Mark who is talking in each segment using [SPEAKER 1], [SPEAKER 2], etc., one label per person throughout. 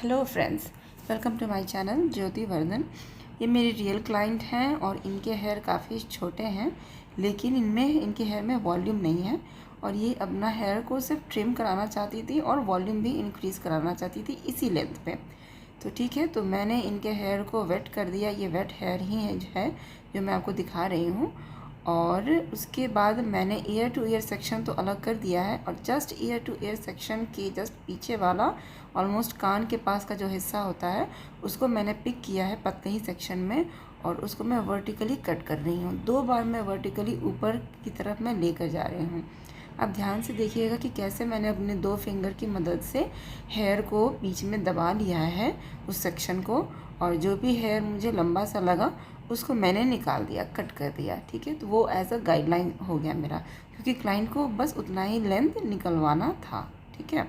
[SPEAKER 1] Hello friends, welcome to my channel Jyoti Vardhan. ये मेरे real client हैं और इनके हेयर काफ़ी छोटे हैं, लेकिन इनके हेयर में वॉल्यूम नहीं है और ये अपना हेयर को सिर्फ ट्रिम कराना चाहती थी और वॉल्यूम भी इंक्रीज़ कराना चाहती थी इसी लेंथ पे। तो ठीक है, तो मैंने इनके हेयर को वेट कर दिया। ये वेट हेयर ही है जो मैं आपको दिखा रही हूँ। और उसके बाद मैंने ईयर टू ईयर सेक्शन तो अलग कर दिया है और just year two year section के जस्ट पीछे वाला ऑलमोस्ट कान के पास का जो हिस्सा होता है उसको मैंने पिक किया है पतले ही सेक्शन में और उसको मैं वर्टिकली कट कर रही हूँ। 2 बार मैं वर्टिकली ऊपर की तरफ मैं लेकर जा रही हूँ। अब ध्यान से देखिएगा कि कैसे मैंने अपने 2 फिंगर की मदद से हेयर को बीच में दबा लिया है उस सेक्शन को, और जो भी हेयर मुझे लंबा सा लगा उसको मैंने निकाल दिया, कट कर दिया। ठीक है, तो वो एज अ गाइडलाइन हो गया मेरा, क्योंकि क्लाइंट को बस उतना ही लेंथ निकलवाना था। ठीक है,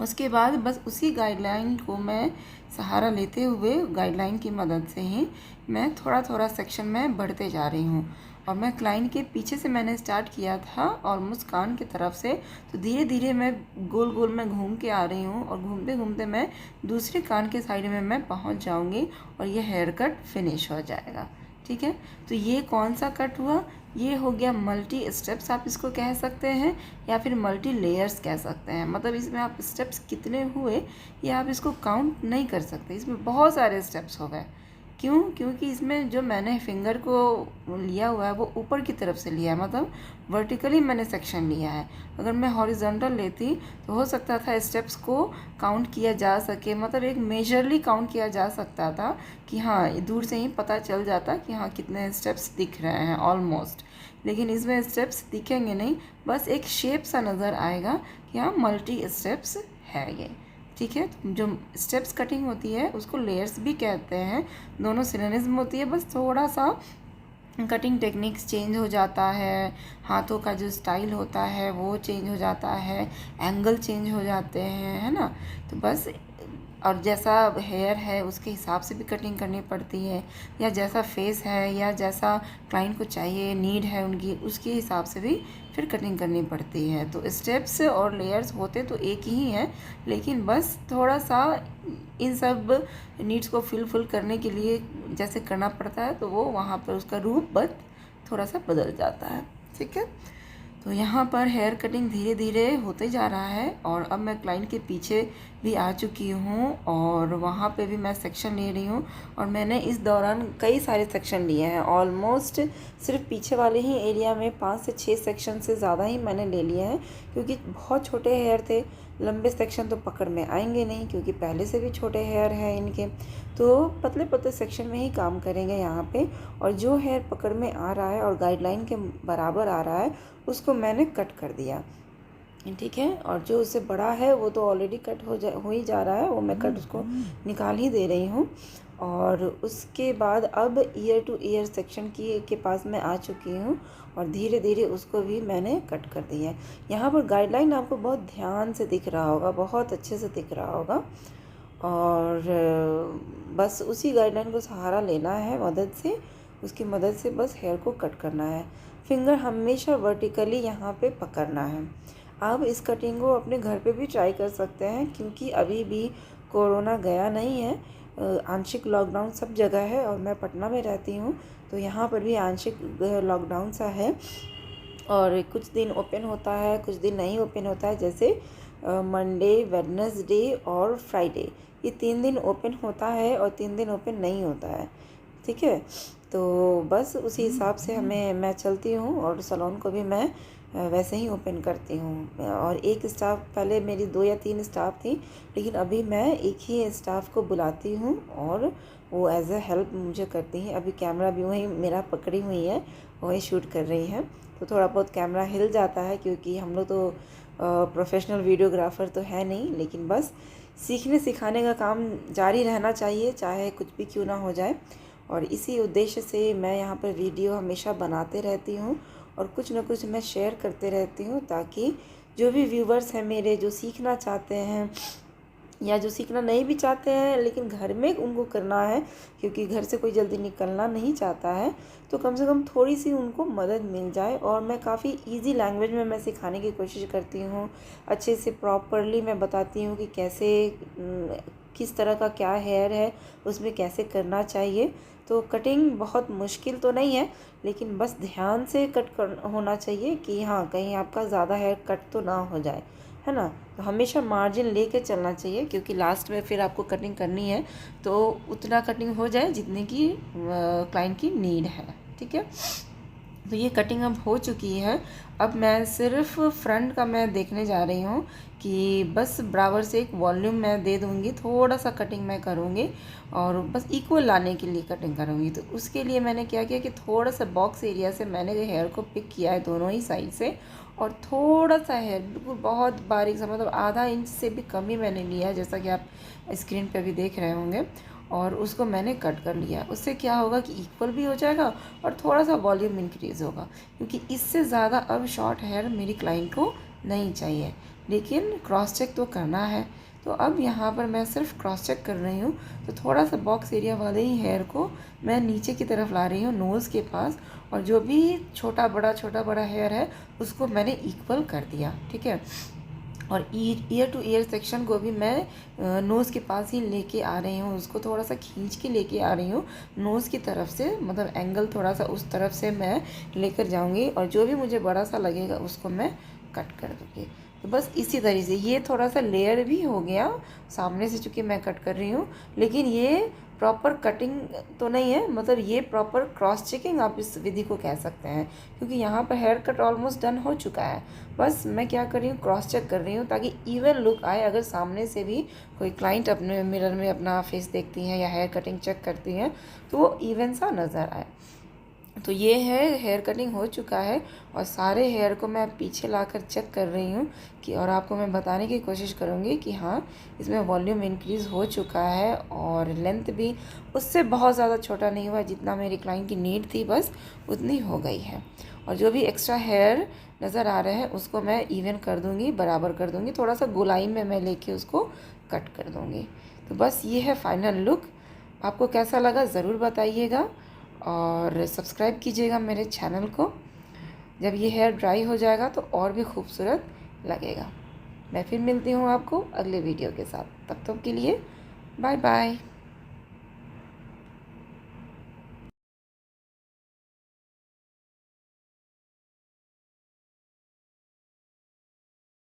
[SPEAKER 1] उसके बाद बस उसी गाइडलाइन को मैं सहारा लेते हुए गाइडलाइन की मदद से ही मैं थोड़ा थोड़ा सेक्शन में बढ़ते जा रही हूँ। और मैं क्लाइंट के पीछे से मैंने स्टार्ट किया था ऑलमोस्ट कान की तरफ से, तो धीरे धीरे मैं गोल गोल में घूम के आ रही हूँ और घूमते घूमते मैं दूसरे कान के साइड में मैं पहुँच जाऊँगी और ये हेयर कट फिनिश हो जाएगा। ठीक है, तो ये कौन सा कट हुआ? ये हो गया मल्टी स्टेप्स आप इसको कह सकते हैं, या फिर मल्टी लेयर्स कह सकते हैं। मतलब इसमें आप स्टेप्स कितने हुए ये आप इसको काउंट नहीं कर सकते, इसमें बहुत सारे स्टेप्स हो गए। क्यों? क्योंकि इसमें जो मैंने फिंगर को लिया हुआ है वो ऊपर की तरफ से लिया है, मतलब वर्टिकली मैंने सेक्शन लिया है। अगर मैं हॉरिजॉन्टल लेती तो हो सकता था स्टेप्स को काउंट किया जा सके, मतलब एक मेजरली काउंट किया जा सकता था कि हाँ दूर से ही पता चल जाता कि हाँ कितने स्टेप्स दिख रहे हैं ऑलमोस्ट। लेकिन इसमें स्टेप्स दिखेंगे नहीं, बस एक शेप सा नज़र आएगा कि हाँ मल्टी स्टेप्स है ये। ठीक है, जो स्टेप्स कटिंग होती है उसको लेयर्स भी कहते हैं, दोनों सिनोनिम्स होती है। बस थोड़ा सा कटिंग टेक्निक्स चेंज हो जाता है, हाथों का जो स्टाइल होता है वो चेंज हो जाता है, एंगल चेंज हो जाते हैं, है ना। तो बस, और जैसा हेयर है उसके हिसाब से भी कटिंग करनी पड़ती है, या जैसा फेस है या जैसा क्लाइंट को चाहिए नीड है उनकी, उसके हिसाब से भी फिर कटिंग करनी पड़ती है। तो स्टेप्स और लेयर्स होते तो एक ही हैं, लेकिन बस थोड़ा सा इन सब नीड्स को फिल करने के लिए जैसे करना पड़ता है तो वो वहाँ पर उसका रूप बस थोड़ा सा बदल जाता है। ठीक है, तो यहाँ पर हेयर कटिंग धीरे धीरे होते जा रहा है और अब मैं क्लाइंट के पीछे भी आ चुकी हूँ और वहाँ पे भी मैं सेक्शन ले रही हूँ। और मैंने इस दौरान कई सारे सेक्शन लिए हैं, ऑलमोस्ट सिर्फ पीछे वाले ही एरिया में 5 से 6 सेक्शन से ज़्यादा ही मैंने ले लिए हैं, क्योंकि बहुत छोटे हेयर थे। लंबे सेक्शन तो पकड़ में आएंगे नहीं, क्योंकि पहले से भी छोटे हेयर हैं इनके, तो पतले पतले सेक्शन में ही काम करेंगे यहाँ पे। और जो हेयर पकड़ में आ रहा है और गाइडलाइन के बराबर आ रहा है उसको मैंने कट कर दिया। ठीक है, और जो उससे बड़ा है वो तो ऑलरेडी कट हो ही जा रहा है, वो मैं कट उसको निकाल ही दे रही हूँ। और उसके बाद अब ईयर टू ईयर सेक्शन के पास मैं आ चुकी हूँ और धीरे धीरे उसको भी मैंने कट कर दिया है। यहाँ पर गाइडलाइन आपको बहुत ध्यान से दिख रहा होगा, बहुत अच्छे से दिख रहा होगा, और बस उसी गाइडलाइन को सहारा लेना है मदद से, उसकी मदद से बस हेयर को कट करना है। फिंगर हमेशा वर्टिकली यहाँ पे पकड़ना है। आप इस कटिंग को अपने घर पे भी ट्राई कर सकते हैं, क्योंकि अभी भी कोरोना गया नहीं है। आंशिक लॉकडाउन सब जगह है और मैं पटना में रहती हूँ, तो यहाँ पर भी आंशिक लॉकडाउन सा है और कुछ दिन ओपन होता है, कुछ दिन नहीं ओपन होता है। जैसे मंडे, वेडनेसडे और फ्राइडे, ये 3 दिन ओपन होता है और 3 दिन ओपन नहीं होता है। ठीक है, तो बस उसी हिसाब से मैं चलती हूँ और सैलून को भी मैं वैसे ही ओपन करती हूँ। और एक स्टाफ, पहले मेरी 2 या 3 स्टाफ थी, लेकिन अभी मैं एक ही स्टाफ को बुलाती हूँ और वो एज अ हेल्प मुझे करती हैं। अभी कैमरा भी वही मेरा पकड़ी हुई है, वही शूट कर रही हैं, तो थोड़ा बहुत कैमरा हिल जाता है, क्योंकि हम लोग तो प्रोफेशनल वीडियोग्राफर तो है नहीं। लेकिन बस सीखने सिखाने का काम जारी रहना चाहिए, चाहे कुछ भी क्यों ना हो जाए। और इसी उद्देश्य से मैं यहाँ पर वीडियो हमेशा बनाते रहती हूँ और कुछ ना कुछ मैं शेयर करते रहती हूँ, ताकि जो भी व्यूवर्स हैं मेरे, जो सीखना चाहते हैं या जो सीखना नहीं भी चाहते हैं लेकिन घर में उनको करना है, क्योंकि घर से कोई जल्दी निकलना नहीं चाहता है, तो कम से कम थोड़ी सी उनको मदद मिल जाए। और मैं काफ़ी इजी लैंग्वेज में मैं सिखाने की कोशिश करती हूँ, अच्छे से प्रॉपरली मैं बताती हूँ कि कैसे किस तरह का क्या हेयर है, उसमें कैसे करना चाहिए। तो कटिंग बहुत मुश्किल तो नहीं है, लेकिन बस ध्यान से कट कर होना चाहिए कि हाँ कहीं आपका ज़्यादा हेयर कट तो ना हो जाए, है ना। तो हमेशा मार्जिन लेके चलना चाहिए, क्योंकि लास्ट में फिर आपको कटिंग करनी है तो उतना कटिंग हो जाए जितने की क्लाइंट की नीड है, ठीक है। तो ये कटिंग अब हो चुकी है। अब मैं सिर्फ फ्रंट का मैं देखने जा रही हूँ कि बस बराबर से एक वॉल्यूम मैं दे दूँगी, थोड़ा सा कटिंग मैं करूँगी और बस इक्वल लाने के लिए कटिंग करूँगी। तो उसके लिए मैंने क्या किया कि थोड़ा सा बॉक्स एरिया से मैंने हेयर को पिक किया है दोनों ही साइड से, और थोड़ा सा हेयर बिल्कुल बहुत बारीक सा, मतलब आधा इंच से भी कम ही मैंने लिया है, जैसा कि आप स्क्रीन पे भी देख रहे होंगे। और उसको मैंने कट कर लिया। उससे क्या होगा कि इक्वल भी हो जाएगा और थोड़ा सा वॉल्यूम इंक्रीज़ होगा, क्योंकि इससे ज़्यादा अब शॉर्ट हेयर मेरी क्लाइंट को नहीं चाहिए, लेकिन क्रॉस चेक तो करना है। तो अब यहाँ पर मैं सिर्फ क्रॉस चेक कर रही हूँ, तो थोड़ा सा बॉक्स एरिया वाले ही हेयर को मैं नीचे की तरफ ला रही हूँ नोज़ के पास, और जो भी छोटा बड़ा हेयर है उसको मैंने इक्वल कर दिया, ठीक है। और ईयर टू ईयर सेक्शन को भी मैं नोज़ के पास ही लेके आ रही हूँ, उसको थोड़ा सा खींच के लेके आ रही हूँ नोज़ की तरफ से, मतलब एंगल थोड़ा सा उस तरफ से मैं लेकर जाऊँगी, और जो भी मुझे बड़ा सा लगेगा उसको मैं कट कर दूँगी। तो बस इसी तरीके से ये थोड़ा सा लेयर भी हो गया सामने से, चूँकि मैं कट कर रही हूँ, लेकिन ये प्रॉपर कटिंग तो नहीं है, मतलब ये प्रॉपर क्रॉस चेकिंग आप इस विधि को कह सकते हैं, क्योंकि यहाँ पर हेयर कट ऑलमोस्ट डन हो चुका है। बस मैं क्या कर रही हूँ, क्रॉस चेक कर रही हूँ ताकि इवन लुक आए। अगर सामने से भी कोई क्लाइंट अपने मिरर में अपना फेस देखती हैं या हेयर कटिंग चेक करती हैं तो वो इवन सा नज़र आए। तो ये है हेयर कटिंग हो चुका है, और सारे हेयर को मैं पीछे लाकर चेक कर रही हूँ कि, और आपको मैं बताने की कोशिश करूँगी कि हाँ इसमें वॉल्यूम इंक्रीज़ हो चुका है, और लेंथ भी उससे बहुत ज़्यादा छोटा नहीं हुआ, जितना मेरी क्लाइंट की नीड थी बस उतनी हो गई है। और जो भी एक्स्ट्रा हेयर नज़र आ रहे हैं उसको मैं इवन कर दूँगी, बराबर कर दूँगी, थोड़ा सा गोलाई में मैं लेके उसको कट कर दूँगी। तो बस ये है फाइनल लुक। आपको कैसा लगा ज़रूर बताइएगा, और सब्सक्राइब कीजिएगा मेरे चैनल को। जब ये हेयर ड्राई हो जाएगा तो और भी खूबसूरत लगेगा। मैं फिर मिलती हूँ आपको अगले वीडियो के साथ, तब तक के लिए बाय बाय।